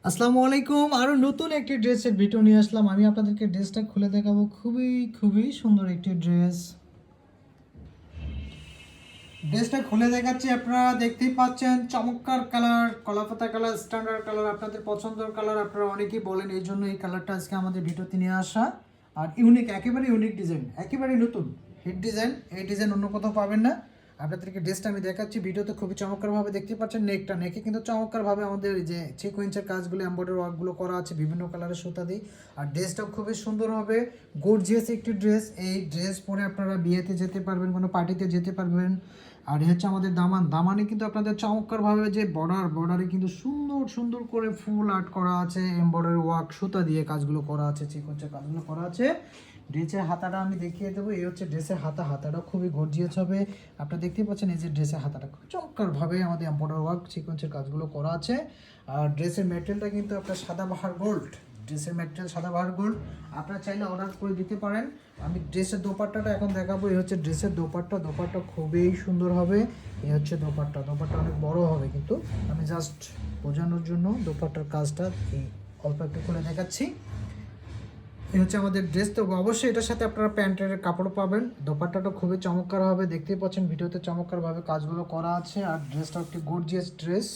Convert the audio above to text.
আসসালামু আলাইকুম। আরও নতুন একটি ড্রেসের ভিডিও নিয়ে আসলাম। আমি আপনাদেরকে ড্রেসটা খুলে দেখাবো। খুবই খুবই সুন্দর একটি ড্রেস। ড্রেসটা খুলে দেখাচ্ছি, আপনারা দেখতেই পাচ্ছেন চমৎকার কালার, কলাপাতা কালার, স্ট্যান্ডার্ড কালার, আপনাদের পছন্দের কালার। আপনারা অনেকেই বলেন, এই জন্য এই কালারটা আজকে আমাদের ভিডিওতে নিয়ে আসা। আর ইউনিক, একেবারে ইউনিক ডিজাইন, একেবারে নতুন হিট ডিজাইন। এই ডিজাইন অন্য কোথাও পাবেন না। আপনাদেরকে ড্রেসটা আমি দেখাচ্ছি, ভিডিওতে খুবই চমৎকারভাবে দেখতে পাচ্ছেন। নেকে কিন্তু চমৎকারভাবে আমাদের এই যে সিকোয়েন্সের কাজগুলো, এমব্রয়ডারি ওয়ার্কগুলো করা আছে বিভিন্ন কালারের সুতা দিয়ে। আর ড্রেসটাও খুবই সুন্দর হবে, গর্জিয়াস একটি ড্রেস। এই ড্রেস পরে আপনারা বিয়েতে যেতে পারবেন, কোনো পার্টিতে যেতে পারবেন। আর হচ্ছে আমাদের দামানে কিন্তু আপনাদের চমৎকারভাবে যে বর্ডারে কিন্তু সুন্দর সুন্দর করে ফুল আর্ট করা আছে, এমব্রয়ডারি ওয়ার্ক সুতা দিয়ে কাজগুলো করা আছে, সিকোয়েন্সের কাজগুলো করা আছে। ড্রেসের হাতাটা আমি দেখিয়ে দেবো। এই হচ্ছে ড্রেসের হাতাটা খুবই গর্জিয়াস হবে। আপনারা দেখতেই পাচ্ছেন, এই যে ড্রেসের হাতাটা খুব চমৎকারভাবে আমাদের এমব্রয়ডারি ওয়ার্ক সিকোয়েন্সের কাজগুলো করা আছে। আর ড্রেসের ম্যাটেরিয়ালটা কিন্তু আপনার সাদাবাহার গোল্ড। ড্রেসের ম্যাটেরিয়াল সাদাবাহার গোল্ড। আপনারা চাইলে অর্ডার করে দিতে পারেন। আমি ড্রেসের দোপাট্টাটা এখন দেখাবো। এই হচ্ছে ড্রেসের দোপাট্টা খুবই সুন্দর হবে। এই হচ্ছে দোপাট্টা অনেক বড় হবে, কিন্তু আমি জাস্ট বোঝানোর জন্য দোপাট্টার কাজটা এই অল্প একটু খুলে দেখাচ্ছি। এই হচ্ছে আমাদের ড্রেস। তো অবশ্যই এটার সাথে আপনারা প্যান্টের কাপড় পাবেন। দোপাট্টাটা খুবই চমৎকার হবে, দেখতেই পাচ্ছেন ভিডিওতে চমৎকারভাবে কাজগুলো করা আছে। আর ড্রেসটা একটি গর্জিয়াস ড্রেস।